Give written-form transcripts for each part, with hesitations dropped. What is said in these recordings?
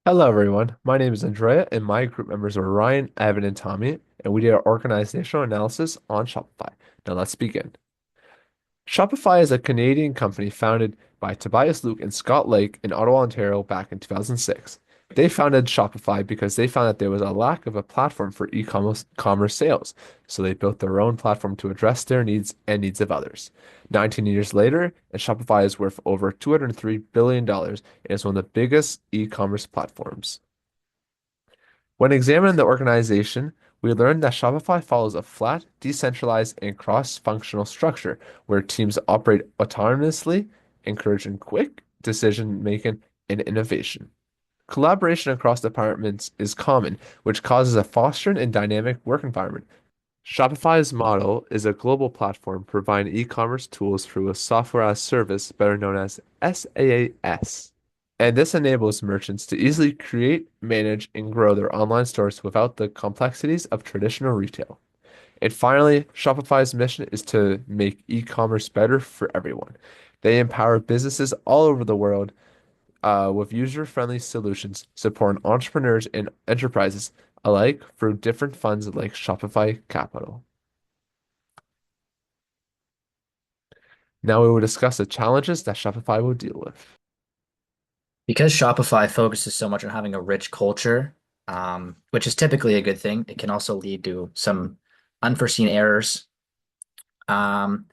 Hello, everyone. My name is Andrea, and my group members are Ryan, Evan, and Tommy, and we did our organizational analysis on Shopify. Now, let's begin. Shopify is a Canadian company founded by Tobias Luke and Scott Lake in Ottawa, Ontario back in 2006. They founded Shopify because they found that there was a lack of a platform for e-commerce sales, so they built their own platform to address their needs and needs of others. 19 years later, and Shopify is worth over $203 billion and is one of the biggest e-commerce platforms. When examining the organization, we learned that Shopify follows a flat, decentralized, and cross-functional structure where teams operate autonomously, encouraging quick decision-making and innovation. Collaboration across departments is common, which causes a fostering and dynamic work environment. Shopify's model is a global platform providing e-commerce tools through a software as service, better known as SaaS. And this enables merchants to easily create, manage, and grow their online stores without the complexities of traditional retail. And finally, Shopify's mission is to make e-commerce better for everyone. They empower businesses all over the world with user-friendly solutions, supporting entrepreneurs and enterprises alike through different funds like Shopify Capital. Now we will discuss the challenges that Shopify will deal with. Because Shopify focuses so much on having a rich culture, which is typically a good thing, it can also lead to some unforeseen errors. Um,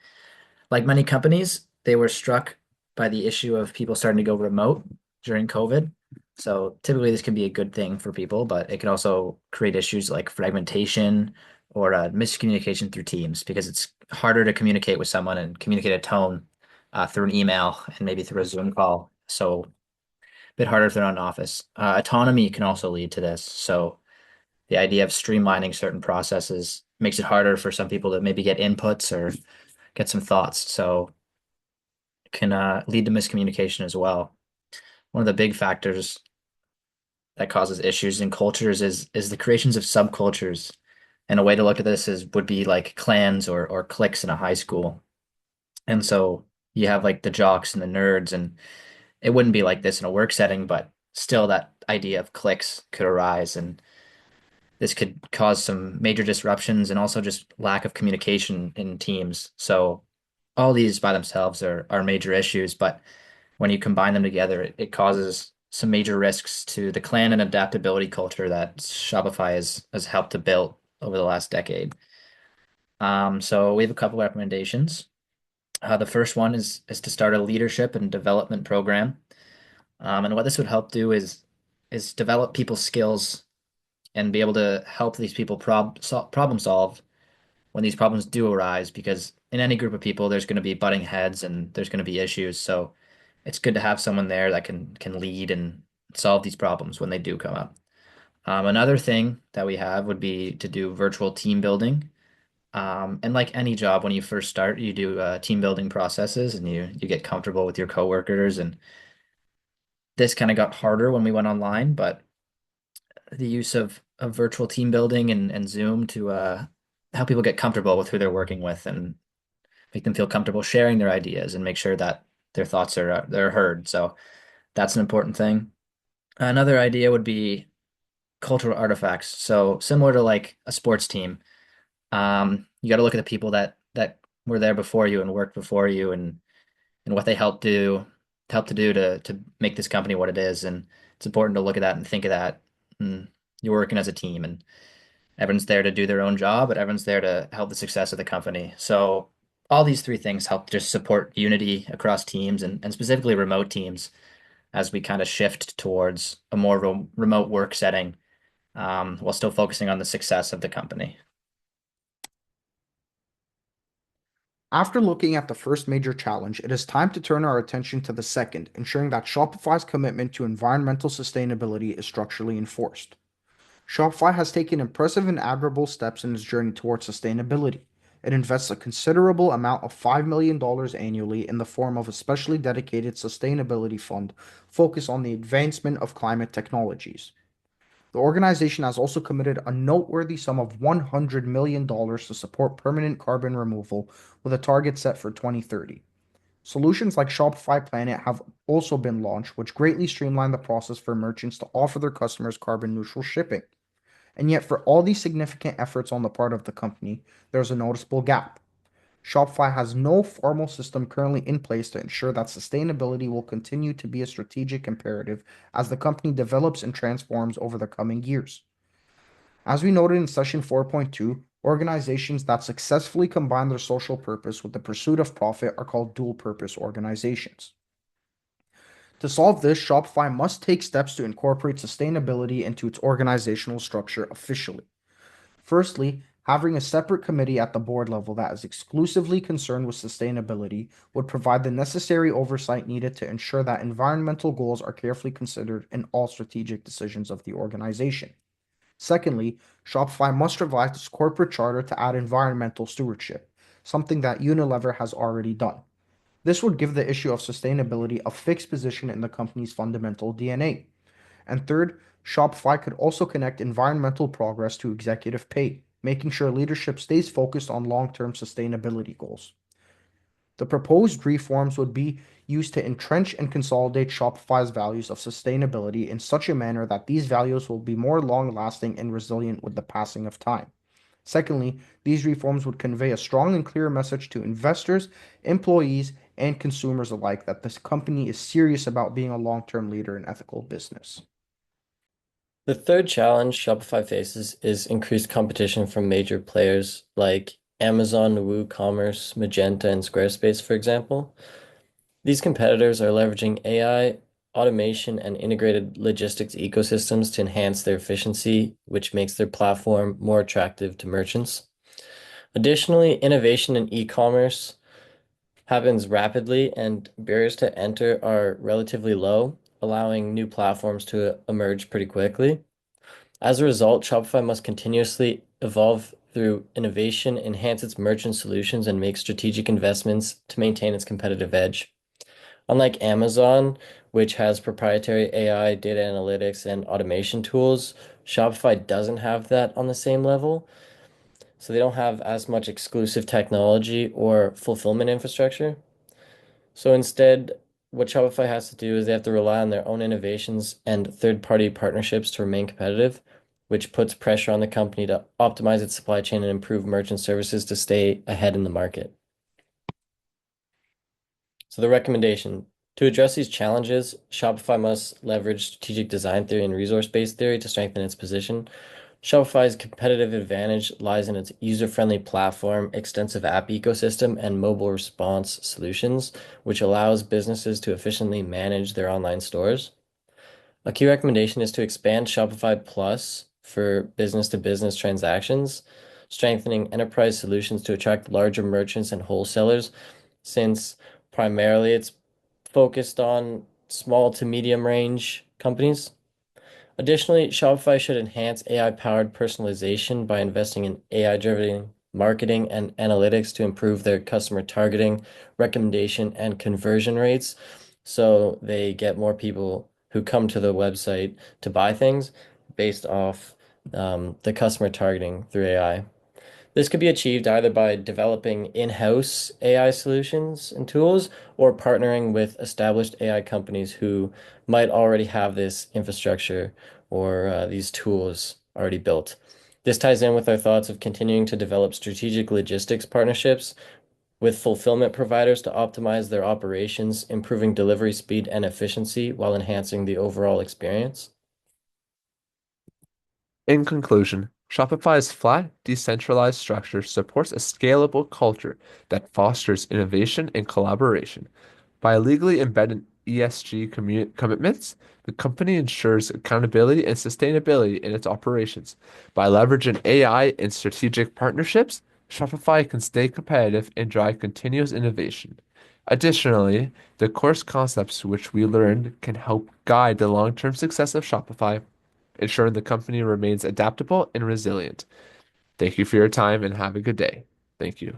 like many companies, they were struck by the issue of people starting to go remote during COVID. So typically, this can be a good thing for people, but it can also create issues like fragmentation or miscommunication through teams because it's harder to communicate with someone and communicate a tone through an email and maybe through a Zoom call. So bit harder if they're not in office. Autonomy can also lead to this. So the idea of streamlining certain processes makes it harder for some people to maybe get inputs or get some thoughts. So it can lead to miscommunication as well. One of the big factors that causes issues in cultures is the creations of subcultures. And a way to look at this is would be like clans or cliques in a high school. And so you have like the jocks and the nerds, and it wouldn't be like this in a work setting, but still that idea of cliques could arise, and this could cause some major disruptions and also just lack of communication in teams. So all these by themselves are major issues, but when you combine them together, it causes some major risks to the clan and adaptability culture that Shopify has helped to build over the last decade. So we have a couple recommendations. The first one is to start a leadership and development program. And what this would help do is develop people's skills and be able to help these people problem solve when these problems do arise. Because in any group of people, there's going to be butting heads and there's going to be issues. So it's good to have someone there that can lead and solve these problems when they do come up. Another thing that we have would be to do virtual team building. And like any job, when you first start, you do team building processes and you get comfortable with your coworkers. And this kind of got harder when we went online, but the use of virtual team building and Zoom to help people get comfortable with who they're working with and make them feel comfortable sharing their ideas and make sure that their thoughts are they're heard. So that's an important thing. Another idea would be cultural artifacts. So similar to like a sports team, you got to look at the people that were there before you and worked before you and what they helped to do to make this company what it is. And it's important to look at that and think of that. And you're working as a team, and everyone's there to do their own job, but everyone's there to help the success of the company. So all these three things help just support unity across teams and specifically remote teams as we kind of shift towards a more remote work setting, while still focusing on the success of the company. After looking at the first major challenge, it is time to turn our attention to the second, ensuring that Shopify's commitment to environmental sustainability is structurally enforced. Shopify has taken impressive and admirable steps in its journey towards sustainability. It invests a considerable amount of $5 million annually in the form of a specially dedicated sustainability fund focused on the advancement of climate technologies. The organization has also committed a noteworthy sum of $100 million to support permanent carbon removal with a target set for 2030. Solutions like Shopify Planet have also been launched, which greatly streamline the process for merchants to offer their customers carbon neutral shipping. And yet, for all these significant efforts on the part of the company, there's a noticeable gap. Shopify has no formal system currently in place to ensure that sustainability will continue to be a strategic imperative as the company develops and transforms over the coming years. As we noted in session 4.2, organizations that successfully combine their social purpose with the pursuit of profit are called dual purpose organizations. To solve this, Shopify must take steps to incorporate sustainability into its organizational structure officially. Firstly, having a separate committee at the board level that is exclusively concerned with sustainability would provide the necessary oversight needed to ensure that environmental goals are carefully considered in all strategic decisions of the organization. Secondly, Shopify must revise its corporate charter to add environmental stewardship, something that Unilever has already done. This would give the issue of sustainability a fixed position in the company's fundamental DNA. And third, Shopify could also connect environmental progress to executive pay, making sure leadership stays focused on long term sustainability goals. The proposed reforms would be used to entrench and consolidate Shopify's values of sustainability in such a manner that these values will be more long lasting and resilient with the passing of time. Secondly, these reforms would convey a strong and clear message to investors, employees, and consumers alike that this company is serious about being a long term leader in ethical business. The third challenge Shopify faces is increased competition from major players like Amazon, WooCommerce, Magenta, and Squarespace, for example. These competitors are leveraging AI, automation, and integrated logistics ecosystems to enhance their efficiency, which makes their platform more attractive to merchants. Additionally, innovation in e-commerce happens rapidly, and barriers to enter are relatively low, allowing new platforms to emerge pretty quickly. As a result, Shopify must continuously evolve through innovation, enhance its merchant solutions, and make strategic investments to maintain its competitive edge. Unlike Amazon, which has proprietary AI, data analytics, and automation tools, Shopify doesn't have that on the same level. So they don't have as much exclusive technology or fulfillment infrastructure. So instead, what Shopify has to do is they have to rely on their own innovations and third-party partnerships to remain competitive, which puts pressure on the company to optimize its supply chain and improve merchant services to stay ahead in the market. So the recommendation, to address these challenges, Shopify must leverage strategic design theory and resource-based theory to strengthen its position. Shopify's competitive advantage lies in its user-friendly platform, extensive app ecosystem, and mobile response solutions, which allows businesses to efficiently manage their online stores. A key recommendation is to expand Shopify Plus for business-to-business transactions, strengthening enterprise solutions to attract larger merchants and wholesalers, since primarily it's focused on small to medium range companies. Additionally, Shopify should enhance AI-powered personalization by investing in AI-driven marketing and analytics to improve their customer targeting, recommendation, and conversion rates so they get more people who come to the website to buy things based off the customer targeting through AI. This could be achieved either by developing in-house AI solutions and tools or partnering with established AI companies who might already have this infrastructure or these tools already built. This ties in with our thoughts of continuing to develop strategic logistics partnerships with fulfillment providers to optimize their operations, improving delivery speed and efficiency while enhancing the overall experience. In conclusion, Shopify's flat, decentralized structure supports a scalable culture that fosters innovation and collaboration. By legally embedding ESG commitments, the company ensures accountability and sustainability in its operations. By leveraging AI and strategic partnerships, Shopify can stay competitive and drive continuous innovation. Additionally, the course concepts which we learned can help guide the long-term success of Shopify, ensuring the company remains adaptable and resilient. Thank you for your time and have a good day. Thank you.